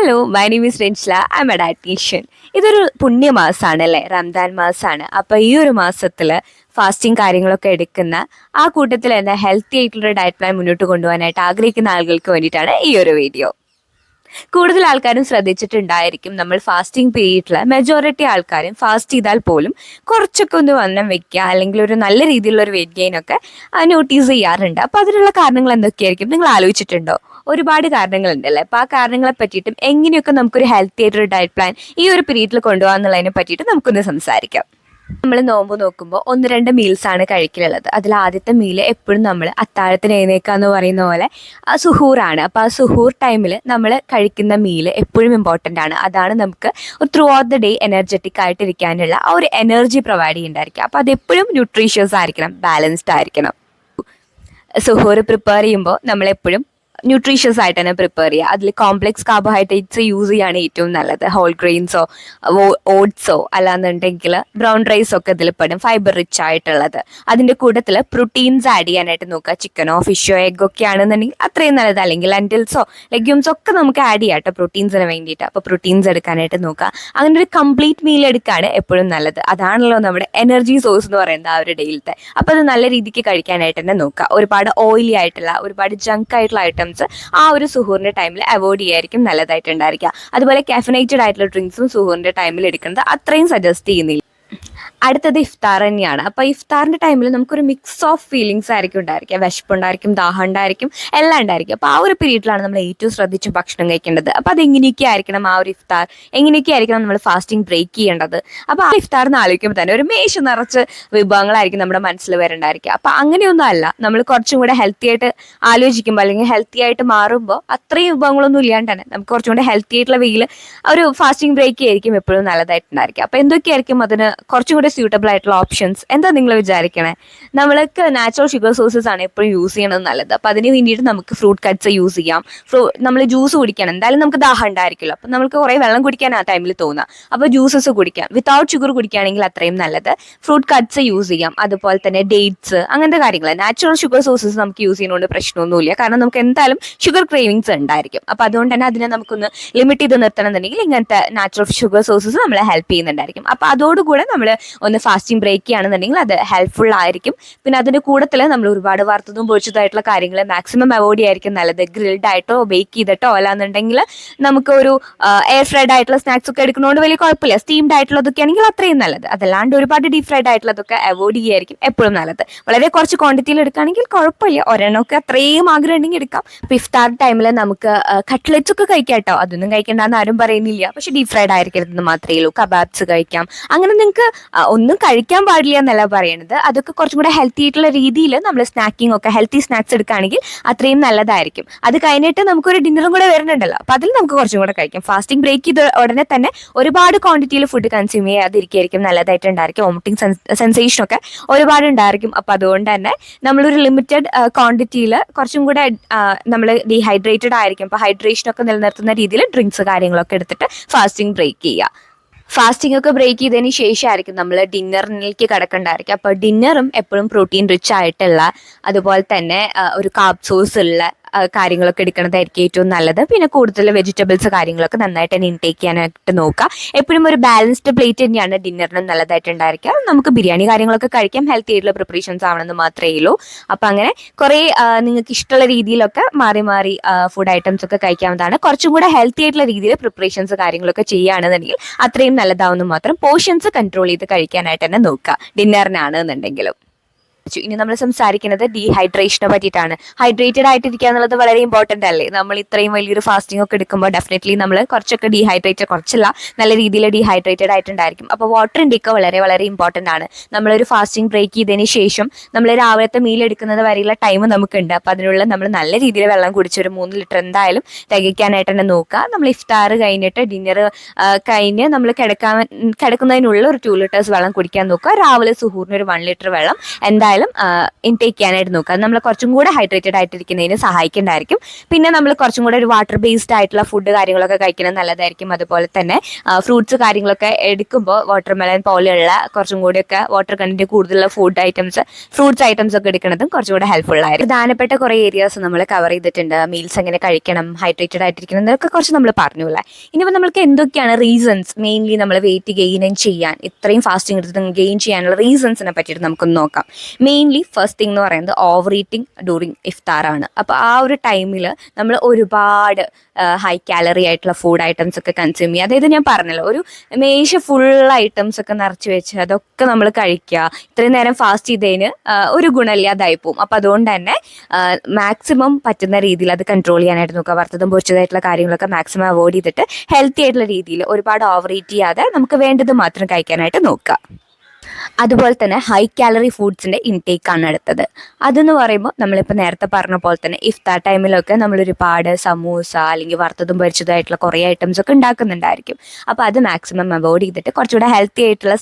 Hello, my name is Renshla. I am a dietician. ഇതൊരു പുണ്യമാസമാണ് അല്ലേ, റംദാൻ മാസമാണ്. അപ്പോൾ ഈ ഒരു മാസത്തിൽ ഫാസ്റ്റിംഗ് കാര്യങ്ങളൊക്കെ എടുക്കുന്ന ആ കൂട്ടത്തിൽ തന്നെ ഹെൽത്തി ആയിട്ടുള്ള ഡയറ്റ് പ്ലാൻ മുന്നോട്ട് കൊണ്ടുപോകാനായിട്ട് ആഗ്രഹിക്കുന്ന ആളുകൾക്ക് വേണ്ടിയിട്ടാണ് ഈ ഒരു വീഡിയോ. കൂടുതൽ ആൾക്കാരും ശ്രദ്ധിച്ചിട്ടുണ്ടായിരിക്കും, നമ്മൾ ഫാസ്റ്റിംഗ് പീരീഡിൽ മെജോറിറ്റി ആൾക്കാരും ഫാസ്റ്റ് ചെയ്താൽ പോലും കുറച്ചൊക്കെ ഒന്ന് വണ്ണം വെക്കുക അല്ലെങ്കിൽ ഒരു നല്ല രീതിയിലുള്ള ഒരു വെയിറ്റ് ഗെയിൻ ഒക്കെ നോട്ടീസ് ചെയ്യാറുണ്ട്. അപ്പോൾ അതിനുള്ള കാരണങ്ങൾ എന്തൊക്കെയായിരിക്കും നിങ്ങൾ ആലോചിച്ചിട്ടുണ്ടോ? ഒരുപാട് കാരണങ്ങളുണ്ട് അല്ലേ. അപ്പോൾ ആ കാരണങ്ങളെ പറ്റിയിട്ടും എങ്ങനെയൊക്കെ നമുക്കൊരു ഹെൽത്തി ആയിട്ടൊരു ഡയറ്റ് പ്ലാൻ ഈ ഒരു പീരീഡിൽ കൊണ്ടുപോകാന്നുള്ളതിനെ പറ്റിയിട്ട് നമുക്കൊന്ന് സംസാരിക്കാം. നമ്മൾ നോമ്പ് നോക്കുമ്പോൾ 1-2 മീൽസ് ആണ് കഴിക്കലുള്ളത്. അതിൽ ആദ്യത്തെ മീൽ എപ്പോഴും നമ്മൾ അത്താഴത്തിന് എഴുന്നേക്കുക എന്ന് പറയുന്ന പോലെ ആ സുഹൂറാണ്. അപ്പോൾ ആ സുഹൂർ ടൈമിൽ നമ്മൾ കഴിക്കുന്ന മീൽ എപ്പോഴും ഇമ്പോർട്ടൻ്റ് ആണ്. അതാണ് നമുക്ക് throughout the day energetic ആയിട്ടിരിക്കാനുള്ള ആ ഒരു എനർജി പ്രൊവൈഡ് ചെയ്യുന്നുണ്ടായിരിക്കും. അപ്പോൾ അതെപ്പോഴും ന്യൂട്രീഷ്യസ് ആയിരിക്കണം, ബാലൻസ്ഡ് ആയിരിക്കണം. സുഹൂർ പ്രിപ്പയർ ചെയ്യുമ്പോൾ നമ്മളെപ്പോഴും ന്യൂട്രീഷ്യസ് ആയിട്ട് തന്നെ പ്രിപ്പയർ ചെയ്യുക. അതിൽ കോംപ്ലെക്സ് കാർബോഹൈഡ്രേറ്റ്സ് യൂസ് ചെയ്യുകയാണ് ഏറ്റവും നല്ലത്. ഹോൾ ഗ്രെയിൻസോ ഓട്സോ അല്ലാന്നുണ്ടെങ്കിൽ ബ്രൗൺ റൈസോ ഒക്കെ ഇതിൽ പെടും, ഫൈബർ റിച്ച് ആയിട്ടുള്ളത്. അതിൻ്റെ കൂട്ടത്തിൽ പ്രോട്ടീൻസ് ആഡ് ചെയ്യാനായിട്ട് നോക്കുക. ചിക്കനോ ഫിഷോ എഗ്ഗോ ഒക്കെ ആണെന്നുണ്ടെങ്കിൽ അത്രയും നല്ലത്. അല്ലെങ്കിൽ ലെൻറ്റിൽസോ ലെഗ്യൂംസോ ഒക്കെ നമുക്ക് ആഡ് ചെയ്യാം കേട്ടോ പ്രോട്ടീൻസിന് വേണ്ടിയിട്ട്. അപ്പോൾ പ്രോട്ടീൻസ് എടുക്കാനായിട്ട് നോക്കുക. അങ്ങനെ ഒരു കംപ്ലീറ്റ് മീൽ എടുക്കുകയാണ് എപ്പോഴും നല്ലത്. അതാണല്ലോ നമ്മുടെ എനർജി സോഴ്സ് എന്ന് പറയുന്നത് ആ ഒരു ഡേയിലത്തെ. അപ്പോൾ അത് നല്ല രീതിക്ക് കഴിക്കാനായിട്ട് തന്നെ നോക്കുക. ഒരുപാട് ഓയിലി ആയിട്ടുള്ള ഒരുപാട് ജങ്ക് ആയിട്ടുള്ള ഐറ്റംസ് ആ ഒരു സുഹൂറിന്റെ ടൈമിൽ അവോയ്ഡ് ചെയ്യായിരിക്കും നല്ലതായിട്ടുണ്ടായിരിക്കുക. അതുപോലെ കാഫിനേറ്റഡ് ആയിട്ടുള്ള ഡ്രിങ്ക്സും സുഹൂറിന്റെ ടൈമിൽ എടുക്കുന്നത് അത്രയും സജസ്റ്റ് ചെയ്യുന്നില്ല. അടുത്തത് ഇഫ്താർ തന്നെയാണ്. അപ്പോൾ ഇഫ്താറിൻ്റെ ടൈമിൽ നമുക്കൊരു മിക്സ് ഓഫ് ഫീലിങ്സ് ആയിരിക്കും ഉണ്ടായിരിക്കുക. വിശപ്പുണ്ടായിരിക്കും, ദാഹം ഉണ്ടായിരിക്കും, എല്ലാം ഉണ്ടായിരിക്കും. അപ്പോൾ ആ ഒരു പീരീഡിലാണ് നമ്മൾ ഏറ്റവും ശ്രദ്ധിച്ച് ഭക്ഷണം കഴിക്കേണ്ടത്. അപ്പോൾ അത് എങ്ങനെയൊക്കെ ആയിരിക്കണം ആ ഒരു ഇഫ്താർ, എങ്ങനെയൊക്കെ ആയിരിക്കണം നമ്മൾ ഫാസ്റ്റിംഗ് ബ്രേക്ക് ചെയ്യേണ്ടത്. അപ്പോൾ ആ ഇഫ്താറിന് ആലോചിക്കുമ്പോൾ തന്നെ ഒരു മേശ നിറച്ച് വിഭവങ്ങളായിരിക്കും നമ്മുടെ മനസ്സിൽ വരണ്ടായിരിക്കുക. അപ്പോൾ അങ്ങനെയൊന്നും അല്ല, നമ്മൾ കുറച്ചും കൂടെ ഹെൽത്തി ആയിട്ട് ആലോചിക്കുമ്പോൾ അല്ലെങ്കിൽ ഹെൽത്തി ആയിട്ട് മാറുമ്പോൾ അത്രയും വിഭവങ്ങളൊന്നും ഇല്ലാണ്ട് തന്നെ നമുക്ക് കുറച്ചും കൂടെ ഹെൽത്തി ആയിട്ടുള്ള വെയിൽ ഒരു ഫാസ്റ്റിംഗ് ബ്രേക്ക് ആയിരിക്കും എപ്പോഴും നല്ലതായിട്ടുണ്ടായിരിക്കുക. അപ്പോൾ എന്തൊക്കെയായിരിക്കും അതിന് കുറച്ചും കൂടെ സ്യൂട്ടബിൾ ആയിട്ടുള്ള ഓപ്ഷൻസ് എന്താ നിങ്ങൾ വിചാരിക്കണേ? നമ്മൾക്ക് നാച്ചുറൽ ഷുഗർ സോഴ്സസ് ആണ് എപ്പോഴും യൂസ് ചെയ്യണത് നല്ലത്. അപ്പോൾ അതിന് വേണ്ടിയിട്ട് നമുക്ക് ഫ്രൂട്ട് കട്ട്സ് യൂസ് ചെയ്യാം. നമ്മൾ ജ്യൂസ് കുടിക്കണം, എന്തായാലും നമുക്ക് ദാഹം ഉണ്ടായിരിക്കുമല്ലോ. അപ്പം നമുക്ക് കുറേ വെള്ളം കുടിക്കാൻ ആ ടൈമിൽ തോന്നുക. അപ്പോൾ ജ്യൂസസ് കുടിക്കാം. വിത്തൗട്ട് ഷുഗർ കുടിക്കുകയാണെങ്കിൽ അത്രയും നല്ലത്. ഫ്രൂട്ട് കട്ട്സ് യൂസ് ചെയ്യാം. അതുപോലെ തന്നെ ഡേറ്റ്സ്, അങ്ങനത്തെ കാര്യങ്ങൾ. നാച്ചുറൽ ഷുഗർ സോഴ്സസ് നമുക്ക് യൂസ് ചെയ്യുന്നതുകൊണ്ട് പ്രശ്നമൊന്നുമില്ല. കാരണം നമുക്ക് എന്തായാലും ഷുഗർ ക്രേവിങ്സ് ഉണ്ടായിരിക്കും. അപ്പോൾ അതുകൊണ്ട് തന്നെ അതിനെ നമുക്കൊന്ന് ലിമിറ്റ് ചെയ്ത് നിർത്തണം എന്നുണ്ടെങ്കിൽ ഇങ്ങനത്തെ നാച്ചുറൽ ഷുഗർ സോഴ്സസ് നമ്മളെ ഹെൽപ്പ് ചെയ്യുന്നുണ്ടായിരിക്കും. അപ്പോൾ അതോടുകൂടെ നമ്മൾ ഒന്ന് ഫാസ്റ്റിംഗ് ബ്രേക്ക് ചെയ്യുകയാണെന്നുണ്ടെങ്കിൽ അത് ഹെൽപ്ഫുൾ ആയിരിക്കും. പിന്നെ അതിൻ്റെ കൂട്ടത്തിൽ നമ്മൾ ഒരുപാട് വറുത്തതും പൊരിച്ചതായിട്ടുള്ള കാര്യങ്ങൾ മാക്സിമം അവോയ്ഡ് ചെയ്യായിരിക്കും നല്ലത്. ഗ്രിൽഡ് ആയിട്ടോ ബേക്ക് ചെയ്തിട്ടോ അല്ലാന്നുണ്ടെങ്കിൽ നമുക്കൊരു എയർ ഫ്രൈഡ് ആയിട്ടുള്ള സ്നാക്സ് ഒക്കെ എടുക്കുന്നതുകൊണ്ട് വലിയ കുഴപ്പമില്ല. സ്റ്റീംഡ് ആയിട്ടുള്ളതൊക്കെ ആണെങ്കിൽ അത്രയും നല്ലത്. അതല്ലാണ്ട് ഒരുപാട് ഡീപ് ഫ്രൈഡ് ആയിട്ടുള്ളതൊക്കെ അവോയ്ഡ് ചെയ്യായിരിക്കും എപ്പോഴും നല്ലത്. വളരെ കുറച്ച് ക്വാണ്ടിറ്റിയിൽ എടുക്കുകയാണെങ്കിൽ കുഴപ്പമില്ല. ഒരെണ്ണമൊക്കെ അത്രയും ആഗ്രഹം ഉണ്ടെങ്കിൽ എടുക്കാം. അപ്പോൾ ഇഫ്താർ ടൈമിൽ നമുക്ക് കട്ട്ലറ്റ്സ് ഒക്കെ കഴിക്കാം കേട്ടോ, അതൊന്നും കഴിക്കേണ്ടെന്ന് ആരും പറയുന്നില്ല. പക്ഷേ ഡീപ് ഫ്രൈഡ് ആയിരിക്കരുതെന്ന് മാത്രമേ ഉള്ളൂ. കബാബ്സ് കഴിക്കാം. അങ്ങനെ നിങ്ങൾക്ക് ഒന്നും കഴിക്കാൻ പാടില്ല എന്നല്ല പറയണത്. അതൊക്കെ കുറച്ചും കൂടെ ഹെൽത്തി ആയിട്ടുള്ള രീതിയിൽ നമ്മൾ സ്നാക്കിംഗ് ഒക്കെ ഹെൽത്തി സ്നാക്സ് എടുക്കുകയാണെങ്കിൽ അത്രയും നല്ലതായിരിക്കും. അത് കഴിഞ്ഞിട്ട് നമുക്കൊരു ഡിന്നറും കൂടെ വരുന്നുണ്ടല്ലോ, അപ്പോൾ അതിൽ നമുക്ക് കുറച്ചും കൂടെ കഴിക്കാം. ഫാസ്റ്റിംഗ് ബ്രേക്ക് ചെയ്ത ഉടനെ തന്നെ ഒരുപാട് ക്വാണ്ടിറ്റിയിൽ ഫുഡ് കൺസ്യൂം ചെയ്യാതിരിക്കും നല്ലതായിട്ടുണ്ടായിരിക്കും. വോമിറ്റിംഗ് സെൻസേഷനൊക്കെ ഒരുപാട് ഉണ്ടായിരിക്കും. അപ്പോൾ അതുകൊണ്ട് തന്നെ നമ്മളൊരു ലിമിറ്റഡ് ക്വാണ്ടിറ്റിയിൽ കുറച്ചും കൂടെ നമ്മൾ ഡീഹൈഡ്രേറ്റഡ് ആയിരിക്കും. അപ്പോൾ ഹൈഡ്രേഷനൊക്കെ നിലനിർത്തുന്ന രീതിയിൽ ഡ്രിങ്ക്സ് കാര്യങ്ങളൊക്കെ എടുത്തിട്ട് ഫാസ്റ്റിംഗ് ബ്രേക്ക് ചെയ്യുക. ഫാസ്റ്റിംഗ് ഒക്കെ ബ്രേക്ക് ചെയ്തതിന് ശേഷമായിരിക്കും നമ്മൾ ഡിന്നറിലേക്ക് കിടക്കേണ്ടായിരിക്കും. അപ്പോൾ ഡിന്നറും എപ്പോഴും പ്രോട്ടീൻ റിച്ച് ആയിട്ടുള്ള അതുപോലെ തന്നെ ഒരു കാർബ് സോഴ്സ് ഉള്ള കാര്യങ്ങളൊക്കെ എടുക്കുന്നതായിരിക്കും ഏറ്റവും നല്ലത്. പിന്നെ കൂടുതൽ വെജിറ്റബിൾസ് കാര്യങ്ങളൊക്കെ നന്നായിട്ട് തന്നെ ഇൻടേക്ക് ചെയ്യാനായിട്ട് നോക്കുക. എപ്പോഴും ഒരു ബാലൻസ്ഡ് പ്ലേറ്റ് തന്നെയാണ് ഡിന്നറിനും നല്ലതായിട്ടുണ്ടായിരിക്കുക. നമുക്ക് ബിരിയാണി കാര്യങ്ങളൊക്കെ കഴിക്കാം, ഹെൽത്തി ആയിട്ടുള്ള പ്രിപ്പറേഷൻസ് ആവണമെന്ന് മാത്രമേ ഉള്ളൂ. അപ്പം അങ്ങനെ കുറേ നിങ്ങൾക്ക് ഇഷ്ടമുള്ള രീതിയിലൊക്കെ മാറി മാറി ഫുഡ് ഐറ്റംസ് ഒക്കെ കഴിക്കാവുന്നതാണ്. കുറച്ചും കൂടെ ഹെൽത്തി ആയിട്ടുള്ള രീതിയിൽ പ്രിപ്പറേഷൻസ് കാര്യങ്ങളൊക്കെ ചെയ്യുകയാണെന്നുണ്ടെങ്കിൽ അത്രയും നല്ലതാവുന്നു മാത്രം. പോർഷൻസ് കൺട്രോൾ ചെയ്ത് കഴിക്കാനായിട്ട് തന്നെ നോക്കുക ഡിന്നറിനാണെന്നുണ്ടെങ്കിലും. ഇനി നമ്മൾ സംസാരിക്കുന്നത് ഡീഹൈഡ്രേഷനെ പറ്റിയിട്ടാണ്. ഹൈഡ്രേറ്റഡ് ആയിട്ടിരിക്കുക എന്നുള്ളത് വളരെ ഇമ്പോർട്ടൻ്റ് അല്ലേ. നമ്മൾ ഇത്രയും വലിയൊരു ഫാസ്റ്റിംഗ് ഒക്കെ എടുക്കുമ്പോൾ ഡെഫിനറ്റ്ലി നമ്മൾ കുറച്ചൊക്കെ കുറച്ചല്ല നല്ല രീതിയിൽ ഡീഹൈഡ്രേറ്റഡ് ആയിട്ടുണ്ടായിരിക്കും. അപ്പോൾ വാട്ടർ ഇൻടേക്ക് വളരെ വളരെ ഇമ്പോർട്ടൻ്റ് ആണ്. നമ്മളൊരു ഫാസ്റ്റിംഗ് ബ്രേക്ക് ചെയ്തതിന് ശേഷം നമ്മൾ രാവിലത്തെ മീൽ എടുക്കുന്നത് വരെയുള്ള ടൈം നമുക്കുണ്ട്. അപ്പോൾ അതിനുള്ള നമ്മൾ നല്ല രീതിയിൽ വെള്ളം കുടിച്ചൊരു 3 ലിറ്റർ എന്തായാലും തികയ്ക്കാനായിട്ട് തന്നെ നോക്കുക. നമ്മൾ ഇഫ്താർ കഴിഞ്ഞിട്ട് ഡിന്നർ കഴിഞ്ഞ് നമ്മൾ കിടക്കുന്നതിനുള്ള ഒരു 2 ലിറ്റേഴ്സ് വെള്ളം കുടിക്കാൻ നോക്കുക. രാവിലെ സുഹൂറിന് ഒരു 1 ലിറ്റർ വെള്ളം എന്തായാലും എന്തായാലും ഇൻടേക്ക് ചെയ്യാനായിട്ട് നോക്കുക. അത് നമ്മൾ കുറച്ചും കൂടെ ഹൈഡ്രേറ്റഡ് ആയിട്ടിരിക്കുന്നതിന് സഹായിക്കേണ്ടതായിരിക്കും. പിന്നെ നമ്മൾ കുറച്ചും കൂടെ ഒരു വാട്ടർ ബേസ്ഡ് ആയിട്ടുള്ള ഫുഡ് കാര്യങ്ങളൊക്കെ കഴിക്കുന്നത് നല്ലതായിരിക്കും. അതുപോലെ തന്നെ ഫ്രൂട്ട്സ് കാര്യങ്ങളൊക്കെ എടുക്കുമ്പോൾ വാട്ടർമെലൺ പോലെയുള്ള കുറച്ചും കൂടിയൊക്കെ വാട്ടർ കണ്ടന്റ് കൂടുതലുള്ള ഫുഡ് ഐറ്റംസ്, ഫ്രൂട്ട്സ് ഐറ്റംസ് ഒക്കെ എടുക്കുന്നതും കുറച്ചും കൂടെ ഹെൽപ്ഫുൾ ആയിരിക്കും. പ്രധാനപ്പെട്ട കുറേ ഏരിയാസ് നമ്മൾ കവർ ചെയ്തിട്ടുണ്ട്. മീൽസ് എങ്ങനെ കഴിക്കണം, ഹൈഡ്രേറ്റഡ് ആയിട്ടിരിക്കണം എന്നൊക്കെ കുറച്ച് നമ്മൾ പറഞ്ഞു അല്ലേ. ഇനിയിപ്പോൾ നമ്മൾക്ക് എന്തൊക്കെയാണ് റീസൺസ് മെയിൻലി നമ്മൾ വെയിറ്റ് ഗെയിൻ ചെയ്യാൻ, ഇത്രയും ഫാസ്റ്റിംഗ് എടുത്തിട്ട് ഗെയിൻ ചെയ്യാനുള്ള റീസൺസിനെ പറ്റിയിട്ട് നമുക്കൊന്ന് നോക്കാം. മെയിൻലി ഫസ്റ്റ് തിങ് എന്ന് പറയുന്നത് ഓവർ ഈറ്റിംഗ് ഡ്യൂറിങ് ഇഫ്താറാണ്. അപ്പോൾ ആ ഒരു ടൈമിൽ നമ്മൾ ഒരുപാട് ഹൈ കാലറി ആയിട്ടുള്ള ഫുഡ് ഐറ്റംസ് ഒക്കെ കൺസ്യൂം ചെയ്യുക. അതായത് ഞാൻ പറഞ്ഞല്ലോ, ഒരു മേശ ഫുൾ ഐറ്റംസ് ഒക്കെ നിറച്ച് വെച്ച് അതൊക്കെ നമ്മൾ കഴിക്കുക. ഇത്രയും നേരം ഫാസ്റ്റ് ചെയ്തതിന് ഒരു ഗുണമില്ലാതായി പോകും. അപ്പം അതുകൊണ്ട് തന്നെ മാക്സിമം പറ്റുന്ന രീതിയിൽ അത് കൺട്രോൾ ചെയ്യാനായിട്ട് നോക്കുക. വറുത്തതും പൊരിച്ചതായിട്ടുള്ള കാര്യങ്ങളൊക്കെ മാക്സിമം അവോയ്ഡ് ചെയ്തിട്ട് ഹെൽത്തി ആയിട്ടുള്ള രീതിയിൽ ഒരുപാട് ഓവർ ഈറ്റ് ചെയ്യാതെ നമുക്ക് വേണ്ടത് മാത്രം കഴിക്കാനായിട്ട് നോക്കുക. അതുപോലെ തന്നെ ഹൈ കാലറി ഫുഡ്സിൻ്റെ ഇൻടേക്കാണ് അടുത്തത്. അതെന്ന് പറയുമ്പോൾ നമ്മളിപ്പോൾ നേരത്തെ പറഞ്ഞ പോലെ തന്നെ ഇഫ്താർ ടൈമിലൊക്കെ നമ്മൾ ഒരുപാട് സമൂസ അല്ലെങ്കിൽ വറുത്തതും പൊരിച്ചതായിട്ടുള്ള കുറേ ഐറ്റംസ് ഒക്കെ ഉണ്ടാക്കുന്നുണ്ടായിരിക്കും. അപ്പോൾ അത് മാക്സിമം അവോയ്ഡ് ചെയ്തിട്ട് കുറച്ചുകൂടെ ഹെൽത്തി ആയിട്ടുള്ള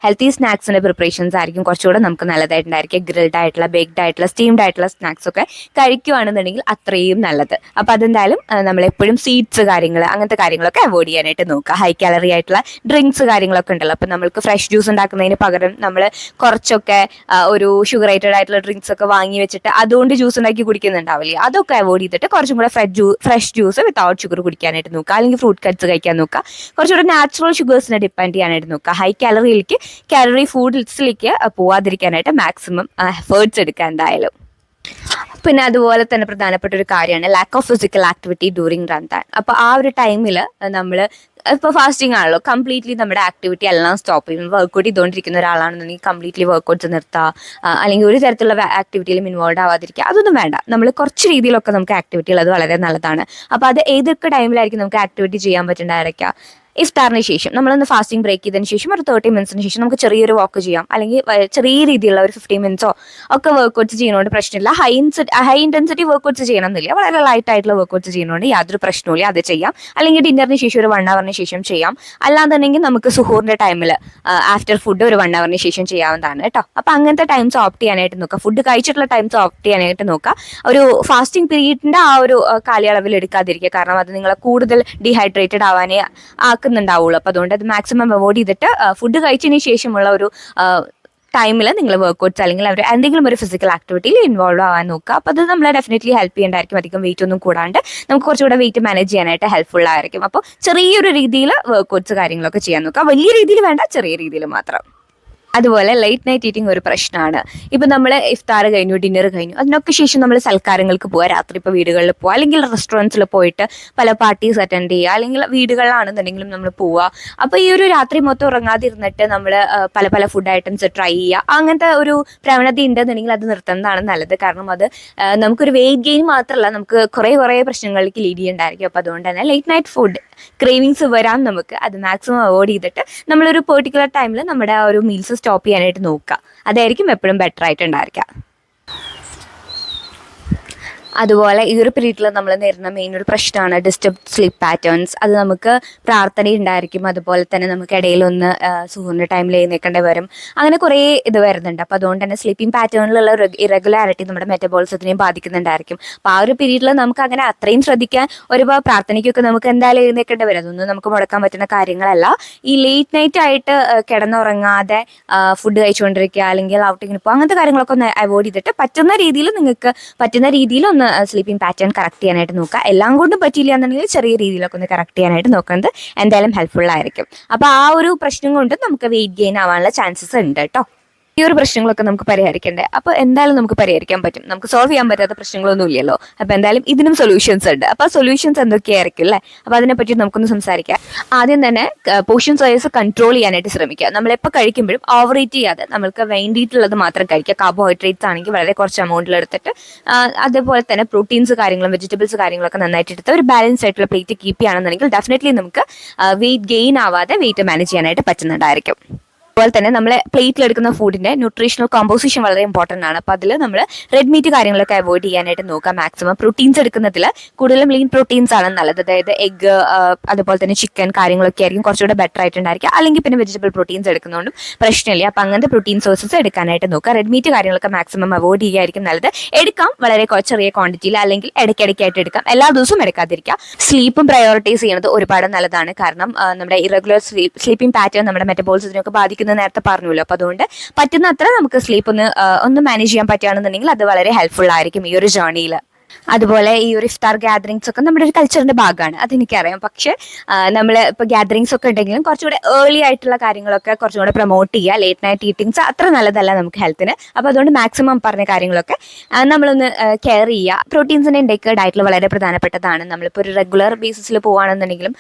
ഹെൽത്തി സ്നാക്സിൻ്റെ പ്രിപ്പറേഷൻസ് ആയിരിക്കും കുറച്ചുകൂടെ നമുക്ക് നല്ലതായിട്ടുണ്ടായിരിക്കും. ഗ്രിൽഡ് ആയിട്ടുള്ള, ബേക്ക്ഡ് ആയിട്ടുള്ള, സ്റ്റീംഡ് ആയിട്ടുള്ള സ്നാക്സ് ഒക്കെ കഴിക്കുകയാണെന്നുണ്ടെങ്കിൽ അത്രയും നല്ലത്. അപ്പോൾ അതെന്തായാലും നമ്മളെപ്പോഴും സ്വീറ്റ്സ് കാര്യങ്ങൾ അങ്ങനത്തെ കാര്യങ്ങളൊക്കെ അവോയ്ഡ് ചെയ്യാനായിട്ട് നോക്കുക. ഹൈ കാലറി ആയിട്ടുള്ള ഡ്രിങ്ക്സ് കാര്യങ്ങളൊക്കെ ഉണ്ടല്ലോ. അപ്പോൾ നമ്മൾക്ക് ഫ്രഷ് ജ്യൂസ് ഉണ്ടാക്കുന്നതിന് പകരം നമ്മൾ കുറച്ചൊക്കെ ഒരു ഷുഗറേറ്റഡ് ആയിട്ടുള്ള ഡ്രിങ്ക്സ് ഒക്കെ വാങ്ങി വെച്ചിട്ട് അതുകൊണ്ട് ജ്യൂസ് ഉണ്ടാക്കി കുടിക്കുന്നുണ്ടാവില്ലേ, അതൊക്കെ അവോയ്ഡ് ചെയ്തിട്ട് കുറച്ചും കൂടെ ഫ്രഷ് ജ്യൂസ് വിത്തൗട്ട് ഷുഗർ കുടിക്കാനായിട്ട് നോക്കുക. അല്ലെങ്കിൽ ഫ്രൂട്ട് കട്ട്സ് കഴിക്കാൻ നോക്കുക. കുറച്ചുകൂടെ നാച്ചുറൽ ഷുഗേഴ്സിനെ ഡിപ്പെൻഡ് ചെയ്യാനായിട്ട് നോക്കുക. ഹൈ കാലറി ഫുഡ്സിലേക്ക് പോവാതിരിക്കാനായിട്ട് മാക്സിമം എഫേർട്സ് എടുക്കുക എന്തായാലും. പിന്നെ അതുപോലെ തന്നെ പ്രധാനപ്പെട്ട ഒരു കാര്യമാണ് lack of physical activity during Ramadan. അപ്പോൾ ആ ഒരു ടൈമിൽ നമ്മൾ ഇപ്പോൾ ഫാസ്റ്റിംഗ് ആണല്ലോ, കംപ്ലീറ്റ്ലി നമ്മുടെ ആക്ടിവിറ്റി എല്ലാം സ്റ്റോപ്പ് ചെയ്യും. വർക്കൗട്ട് ചെയ്തുകൊണ്ടിരിക്കുന്ന ഒരാളാണെന്നുണ്ടെങ്കിൽ കംപ്ലീറ്റ്ലി വർക്കൗട്ട്സ് നിർത്തുക, അല്ലെങ്കിൽ ഒരു തരത്തിലുള്ള ആക്ടിവിറ്റിയിലും ഇൻവോൾവ് ആവാതിരിക്കുക, അതൊന്നും വേണ്ട. നമ്മൾ കുറച്ച് രീതിയിലൊക്കെ നമുക്ക് ആക്ടിവിറ്റികൾ അത് വളരെ നല്ലതാണ്. അപ്പോൾ അത് ഏതൊക്കെ ടൈമിലായിരിക്കും നമുക്ക് ആക്ടിവിറ്റി ചെയ്യാൻ പറ്റുന്നതായിരിക്കാം. ഇഫ്താറിന് ശേഷം നമ്മളൊന്ന് ഫാസ്റ്റിംഗ് ബ്രേക്ക് ചെയ്തതിന് ശേഷം ഒരു 30 മിനിറ്റ്സിന് ശേഷം നമുക്ക് ചെറിയൊരു വാക്ക് ചെയ്യാം. അല്ലെങ്കിൽ ചെറിയ രീതിയിലുള്ള ഒരു 15 മിനിറ്റ്സോ ഒക്കെ വർക്കൗട്ട്സ് ചെയ്യുന്നതുകൊണ്ട് പ്രശ്നമില്ല. ഹൈ ഇൻറ്റൻസിറ്റി വർക്കൗട്ട്സ് ചെയ്യണമെന്നില്ല. വളരെ ലൈറ്റ് ആയിട്ടുള്ള വർക്കൗട്ട്സ് ചെയ്യുന്നതുകൊണ്ട് യാതൊരു പ്രശ്നമില്ല, അത് ചെയ്യാം. അല്ലെങ്കിൽ ഡിന്നറിന് ശേഷം ഒരു 1 ഹവറിന് ശേഷം ചെയ്യാം. അല്ലാന്നുണ്ടെങ്കിൽ നമുക്ക് സുഹൂറിൻ്റെ ടൈമിൽ ആഫ്റ്റർ ഫുഡ് ഒരു 1 ഹവറിന് ശേഷം ചെയ്യാവുന്നതാണ് കേട്ടോ. അപ്പോൾ അങ്ങനത്തെ ടൈംസ് ഓപ്റ്റ് ചെയ്യാനായിട്ട് നോക്കുക. ഫുഡ് കഴിച്ചിട്ടുള്ള ടൈംസ് ഓപ്റ്റ് ചെയ്യാനായിട്ട് നോക്കുക. ഒരു ഫാസ്റ്റിംഗ് പീരീഡിൻ്റെ ആ ഒരു കാലയളവിൽ എടുക്കാതിരിക്കുക. കാരണം അത് നിങ്ങളെ കൂടുതൽ ഡീഹൈഡ്രേറ്റഡ് ആവാനേ ുന്നുണ്ടാവുള്ളൂ. അപ്പോൾ അതുകൊണ്ട് അത് മാക്സിമം അവോയ്ഡ് ചെയ്തിട്ട് ഫുഡ് കഴിച്ചതിന് ശേഷമുള്ള ഒരു ടൈമിൽ നിങ്ങൾ വർക്കൗട്ട്സ് അല്ലെങ്കിൽ അവർ എന്തെങ്കിലും ഒരു ഫിസിക്കൽ ആക്ടിവിറ്റിയിൽ ഇൻവോൾവ് ആവാൻ നോക്കുക. അപ്പോൾ അത് നമ്മളെ ഡെഫിനറ്റ്ലി ഹെൽപ്പ് ചെയ്യേണ്ടതായിരിക്കും. അധികം വെയിറ്റ് ഒന്നും കൂടാണ്ട് നമുക്ക് കുറച്ചുകൂടെ വെയിറ്റ് മാനേജ് ചെയ്യാനായിട്ട് ഹെൽപ്ഫുൾ ആയിരിക്കും. അപ്പോൾ ചെറിയൊരു രീതിയിൽ വർക്കൗട്ട്സ് കാര്യങ്ങളൊക്കെ ചെയ്യാൻ നോക്കുക. വലിയ രീതിയിൽ വേണ്ട, ചെറിയ രീതിയിൽ മാത്രം. അതുപോലെ ലേറ്റ് നൈറ്റ് ഈറ്റിംഗ് ഒരു പ്രശ്നമാണ്. ഇപ്പം നമ്മൾ ഇഫ്താർ കഴിഞ്ഞു, ഡിന്നർ കഴിഞ്ഞു, അതിനൊക്കെ ശേഷം നമ്മൾ സൽക്കാരങ്ങൾക്ക് പോവുക. രാത്രി ഇപ്പോൾ വീടുകളിൽ പോവുക, അല്ലെങ്കിൽ റെസ്റ്റോറൻറ്റ്സിൽ പോയിട്ട് പല പാർട്ടീസ് അറ്റൻഡ് ചെയ്യുക, അല്ലെങ്കിൽ വീടുകളിലാണെന്നുണ്ടെങ്കിലും നമ്മൾ പോവുക. അപ്പോൾ ഈ ഒരു രാത്രി മൊത്തം ഉറങ്ങാതിരുന്നിട്ട് നമ്മൾ പല പല ഫുഡ് ഐറ്റംസ് ട്രൈ ചെയ്യുക, അങ്ങനത്തെ ഒരു പ്രവണത ഉണ്ടെന്നുണ്ടെങ്കിൽ അത് നിർത്തുന്നതാണ് നല്ലത്. കാരണം അത് നമുക്കൊരു വെയിറ്റ് ഗെയിൻ മാത്രമല്ല, നമുക്ക് കുറേ പ്രശ്നങ്ങളിലേക്ക് ലീഡ് ചെയ്യേണ്ടായിരിക്കും. അപ്പോൾ അതുകൊണ്ട് തന്നെ ലേറ്റ് നൈറ്റ് ഫുഡ് ക്രേവിങ്സ് വരാൻ നമുക്ക് അത് മാക്സിമം അവോയ്ഡ് ചെയ്തിട്ട് നമ്മളൊരു പെർട്ടിക്കുലർ ടൈമിൽ നമ്മുടെ ആ ഒരു മീൽസ് സ്റ്റോപ്പ് ചെയ്യാനായിട്ട് നോക്കുക. അതായിരിക്കും എപ്പോഴും ബെറ്റർ ആയിട്ടുണ്ടായിരിക്കുക. അതുപോലെ ഈ ഒരു പീരീഡിൽ നമ്മൾ നേരിടുന്ന മെയിൻ ഒരു പ്രശ്നമാണ് ഡിസ്റ്റർബ് സ്ലീപ്പ് പാറ്റേൺസ്. അത് നമുക്ക് പ്രാർത്ഥന ഉണ്ടായിരിക്കും. അതുപോലെ തന്നെ നമുക്ക് ഇടയിലൊന്ന് സുഹൂറിൻ്റെ ടൈമിൽ എഴുന്നേക്കേണ്ടി വരും. അങ്ങനെ കുറേ ഇത് വരുന്നുണ്ട്. അപ്പോൾ അതുകൊണ്ട് തന്നെ സ്ലീപ്പിംഗ് പാറ്റേണിലുള്ള ഇറഗുലാരിറ്റി നമ്മുടെ മെറ്റബോളിസത്തിനെയും ബാധിക്കുന്നുണ്ടായിരിക്കും. അപ്പോൾ ആ ഒരു പീരീഡിൽ നമുക്ക് അങ്ങനെ അത്രയും ശ്രദ്ധിക്കാൻ ഒരുപാട് പ്രാർത്ഥനയ്ക്കൊക്കെ നമുക്ക് എന്തായാലും എഴുന്നേക്കേണ്ടി വരും. അതൊന്നും നമുക്ക് മുടക്കാൻ പറ്റുന്ന കാര്യങ്ങളല്ല. ഈ ലേറ്റ് നൈറ്റ് ആയിട്ട് കിടന്നുറങ്ങാതെ ഫുഡ് കഴിച്ചുകൊണ്ടിരിക്കുക, അല്ലെങ്കിൽ ഔട്ടിങ്ങിന് പോകുക, അങ്ങനത്തെ കാര്യങ്ങളൊക്കെ ഒന്ന് അവോയ്ഡ് ചെയ്തിട്ട് പറ്റുന്ന രീതിയിൽ ഒന്ന് സ്ലീപ്പിംഗ് പാറ്റേൺ കറക്റ്റ് ചെയ്യാനായിട്ട് നോക്കുക. എല്ലാം കൊണ്ടും പറ്റിയില്ല എന്നുണ്ടെങ്കിൽ ചെറിയ രീതിയിലൊക്കെ ഒന്ന് കറക്റ്റ് ചെയ്യാനായിട്ട് നോക്കുന്നത് എന്തായാലും ഹെൽപ്ഫുൾ ആയിരിക്കും. അപ്പോൾ ആ ഒരു പ്രശ്നം കൊണ്ട് നമുക്ക് വെയിറ്റ് ഗെയിൻ ആവാനുള്ള ചാൻസസ് ഉണ്ട് കേട്ടോ. ഈ ഒരു പ്രശ്നങ്ങളൊക്കെ നമുക്ക് പരിഹരിക്കണ്ടേ? അപ്പോൾ എന്തായാലും നമുക്ക് പരിഹരിക്കാൻ പറ്റും. നമുക്ക് സോൾവ് ചെയ്യാൻ പറ്റാത്ത പ്രശ്നങ്ങളൊന്നും ഇല്ലല്ലോ. അപ്പോൾ എന്തായാലും ഇതിനും സൊല്യൂഷൻസ് ഉണ്ട്. അപ്പോൾ സൊല്യൂഷൻസ് എന്തൊക്കെയായിരിക്കും അല്ലേ? അപ്പോൾ അതിനെപ്പറ്റി നമുക്കൊന്ന് സംസാരിക്കാം. ആദ്യം തന്നെ പോർഷൻ സൈസ് കൺട്രോൾ ചെയ്യാനായിട്ട് ശ്രമിക്കുക. നമ്മളെപ്പോൾ കഴിക്കുമ്പോഴും ഓവർ ഈറ്റ് ചെയ്യാതെ നമ്മൾക്ക് വേണ്ടിയിട്ടുള്ളത് മാത്രം കഴിക്കുക. കാർബോഹൈഡ്രേറ്റ്സ് ആണെങ്കിൽ വളരെ കുറച്ച് എമൗണ്ടിൽ എടുത്തിട്ട്, അതേപോലെ തന്നെ പ്രോട്ടീൻസ് കാര്യങ്ങളും വെജിറ്റബിൾസ് കാര്യങ്ങളൊക്കെ നന്നായിട്ട് എടുത്ത് ഒരു ബാലൻസ് ആയിട്ടുള്ള പ്ലേറ്റ് കീപ്പ് ചെയ്യുകയാണെന്നുണ്ടെങ്കിൽ ഡെഫിനറ്റ്ലി നമുക്ക് വെയിറ്റ് ഗെയിൻ ആവാതെ വെയിറ്റ് മാനേജ് ചെയ്യാനായിട്ട് പറ്റുന്നുണ്ടായിരിക്കും. അതുപോലെ തന്നെ നമ്മൾ പ്ലേറ്റിൽ എടുക്കുന്ന ഫുഡിന്റെ ന്യൂട്രീഷണൽ കോമ്പോസിഷൻ വളരെ ഇമ്പോർട്ടൻ്റ് ആണ്. അപ്പോൾ അതിൽ നമ്മൾ റെഡ് മീറ്റ് കാര്യങ്ങളൊക്കെ അവോയ്ഡ് ചെയ്യാനായിട്ട് നോക്കാം. മാക്സിമം പ്രോട്ടീൻസ് എടുക്കുന്നതിൽ കൂടുതലും ലീൻ പ്രോട്ടീൻസ് ആണ് നല്ലത്. അതായത് എഗ്ഗ്, അതുപോലെ തന്നെ ചിക്കൻ കാര്യങ്ങളൊക്കെ ആയിരിക്കും കുറച്ചുകൂടെ ബെറ്റർ ആയിട്ടുണ്ടായിരിക്കും. അല്ലെങ്കിൽ പിന്നെ വെജിറ്റബിൾ പ്രോട്ടീൻസ് എടുക്കുന്നതുകൊണ്ടും പ്രശ്നമില്ല. അപ്പോൾ അങ്ങനത്തെ പ്രോട്ടീൻ സോഴ്സസ് എടുക്കാനായിട്ട് നോക്കുക. റെഡ് മീറ്റ് കാര്യങ്ങളൊക്കെ മാക്സിമം അവോയ്ഡ് ചെയ്യുകയായിരിക്കും നല്ലത്. എടുക്കാം വളരെ ചെറിയ ക്വാണ്ടിറ്റിയിൽ, അല്ലെങ്കിൽ ഇടയ്ക്കിടയ്ക്കായിട്ട് എടുക്കാം. എല്ലാ ദിവസവും എടുക്കാതിരിക്കുക. സ്ലീപ്പും പ്രയോറിറ്റൈസ് ചെയ്യുന്നത് ഒരുപാട് നല്ലതാണ്. കാരണം നമ്മുടെ ഇറഗുലർ സ്ലീപ്പിംഗ് പാറ്റേൺ നമ്മുടെ മെറ്റബോളിസത്തിനൊക്കെ ബാധിക്കുന്നത് നേരത്തെ പറഞ്ഞല്ലോ. അപ്പോൾ അതുകൊണ്ട് പറ്റുന്ന അത്ര നമുക്ക് സ്ലീപ്പ് ഒന്ന് മാനേജ് ചെയ്യാൻ പറ്റുകയാണെന്നുണ്ടെങ്കിൽ അത് വളരെ ഹെൽപ്ഫുൾ ആയിരിക്കും ഈ ഒരു ജേർണിയിൽ. അതുപോലെ ഈ ഒരു ഇഫ്താർ ഗ്യാദറിങ്സ് ഒക്കെ നമ്മുടെ ഒരു കൾച്ചറിന്റെ ഭാഗമാണ്, അതെനിക്കറിയാം. പക്ഷെ നമ്മൾ ഇപ്പോൾ ഗ്യാദറിങ്സ് ഒക്കെ ഉണ്ടെങ്കിലും കുറച്ചുകൂടെ ഏർലി ആയിട്ടുള്ള കാര്യങ്ങളൊക്കെ കുറച്ചുകൂടെ പ്രൊമോട്ട് ചെയ്യുക. ലേറ്റ് നൈറ്റ് ഈറ്റിങ്സ് അത്ര നല്ലതല്ല നമുക്ക് ഹെൽത്തിന്. അപ്പോൾ അതുകൊണ്ട് മാക്സിമം പറഞ്ഞ കാര്യങ്ങളൊക്കെ നമ്മളൊന്ന് കെയർ ചെയ്യുക. പ്രോട്ടീൻസിൻ്റെ ഇൻടേക്ക് ഡയറ്റിൽ വളരെ പ്രധാനപ്പെട്ടതാണ്. നമ്മളിപ്പോൾ ഒരു റെഗുലർ ബേസിസിൽ പോകുകയാണെന്നുണ്ടെങ്കിലും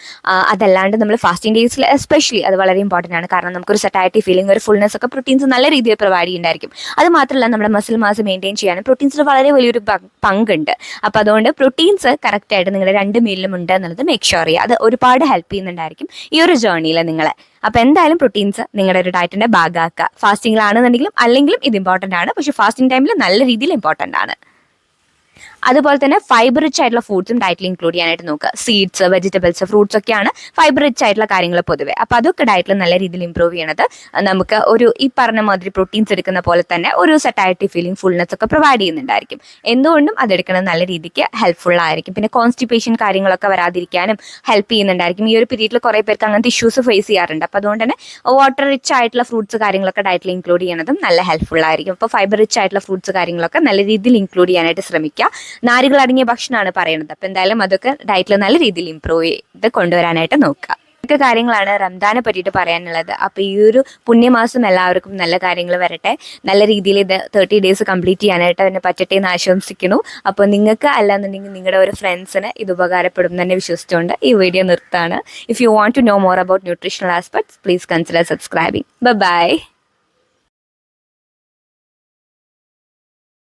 അതല്ലാണ്ട് നമ്മൾ ഫാസ്റ്റിംഗ് ഡേയ്സിൽ എസ്പെഷ്യലി അത് വളരെ ഇമ്പോർട്ടൻ്റ് ആണ്. കാരണം നമുക്കൊരു സെറ്റാലിറ്റി ഫീലിംഗ്, ഒരു ഫുൾനെസ് ഒക്കെ പ്രോട്ടീൻസ് നല്ല രീതിയിൽ പ്രൊവൈഡ് ചെയ്യുന്നുണ്ടായിരിക്കും. അത് മാത്രമല്ല നമ്മുടെ മസിൽ മാസ് മെയിൻറ്റെയിൻ ചെയ്യാനും പ്രോട്ടീൻസിന് വളരെ വലിയൊരു പങ്കുണ്ട്. അപ്പോൾ അതുകൊണ്ട് പ്രോട്ടീൻസ് കറക്റ്റായിട്ട് നിങ്ങളുടെ 2 മീലിലും ഉണ്ട് എന്നുള്ളത് മേക്ക് ഷുവർ ചെയ്യുക. അത് ഒരുപാട് ഹെൽപ്പ് ചെയ്യുന്നുണ്ടായിരിക്കും ഈ ഒരു ജേർണിയിൽ നിങ്ങളെ. അപ്പോൾ എന്തായാലും പ്രോട്ടീൻസ് നിങ്ങളുടെ ഒരു ഡയറ്റിൻ്റെ ഭാഗമാക്കുക. ഫാസ്റ്റിംഗിലാണെന്നുണ്ടെങ്കിലും അല്ലെങ്കിലും ഇത് ഇമ്പോർട്ടൻ്റ് ആണ്. പക്ഷേ ഫാസ്റ്റിംഗ് ടൈമിൽ നല്ല രീതിയിൽ ഇമ്പോർട്ടൻ്റ് ആണ്. അതുപോലെ തന്നെ ഫൈബർ റിച്ച് ആയിട്ടുള്ള ഫുഡ്സും ഡയറ്റിൽ ഇൻക്ലൂഡ് ചെയ്യാനായിട്ട് നോക്കുക. സീഡ്സ്, വെജിറ്റബിൾസ്, ഫ്രൂട്ട്സ് ഒക്കെയാണ് ഫൈബർ റിച്ച് ആയിട്ടുള്ള കാര്യങ്ങൾ പൊതുവെ. അപ്പോൾ അതൊക്കെ ഡയറ്റിൽ നല്ല രീതിയിൽ ഇമ്പ്രൂവ് ചെയ്യണത് നമുക്ക് ഒരു ഈ പറഞ്ഞ മാതിരി പ്രോട്ടീൻസ് എടുക്കുന്ന പോലെ തന്നെ ഒരു സെറ്റാലിറ്റി ഫീലിംഗ്, ഫുൾനെസ് ഒക്കെ പ്രൊവൈഡ് ചെയ്യുന്നുണ്ടായിരിക്കും. എന്തുകൊണ്ടും അതെടുക്കുന്നത് നല്ല രീതിക്ക് ഹെൽപ്ഫുൾ ആയിരിക്കും. പിന്നെ കോൺസ്റ്റിപ്പേഷൻ കാര്യങ്ങളൊക്കെ വരാതിരിക്കാനും ഹെൽപ്പ് ചെയ്യുന്നുണ്ടായിരിക്കും. ഈ ഒരു പീരീഡിൽ കുറേ പേർക്ക് അങ്ങനത്തെ ഇഷ്യൂസ് ഫേസ് ചെയ്യാറുണ്ട്. അപ്പോൾ അതുകൊണ്ട് തന്നെ വാട്ടർ റിച്ച് ആയിട്ടുള്ള ഫ്രൂട്ട്സ് കാര്യങ്ങളൊക്കെ ഡയറ്റിൽ ഇൻക്ലൂഡ് ചെയ്യുന്നതും നല്ല ഹെൽപ്ഫുൾ ആയിരിക്കും. അപ്പോൾ ഫൈബർ റിച്ച് ആയിട്ടുള്ള ഫ്രൂട്ട്സ് കാര്യങ്ങളൊക്കെ നല്ല രീതിയിൽ ഇൻക്ലൂഡ് ചെയ്യാനായിട്ട് ശ്രമിക്കുക. നാരുകൾ അടങ്ങിയ ഭക്ഷണമാണ് പറയുന്നത്. അപ്പോൾ എന്തായാലും അതൊക്കെ ഡയറ്റിൽ നല്ല രീതിയിൽ ഇമ്പ്രൂവ് ചെയ്ത് കൊണ്ടുവരാനായിട്ട് നോക്കുക. ഇതൊക്കെ കാര്യങ്ങളാണ് റംദാനെ പറ്റിയിട്ട് പറയാനുള്ളത്. അപ്പോൾ ഈ ഒരു പുണ്യമാസം എല്ലാവർക്കും നല്ല കാര്യങ്ങൾ വരട്ടെ. നല്ല രീതിയിൽ ഇത് 30 ഡേയ്സ് കംപ്ലീറ്റ് ചെയ്യാനായിട്ട് തന്നെ പറ്റട്ടെ എന്ന് ആശംസിക്കുന്നു. അപ്പോൾ നിങ്ങൾക്ക് അല്ലാന്നുണ്ടെങ്കിൽ നിങ്ങളുടെ ഒരു ഫ്രണ്ട്സിന് ഇത് ഉപകാരപ്പെടും തന്നെ വിശ്വസിച്ചുകൊണ്ട് ഈ വീഡിയോ നിർത്താണ്. If you want to know more about nutritional aspects, please consider subscribing. By.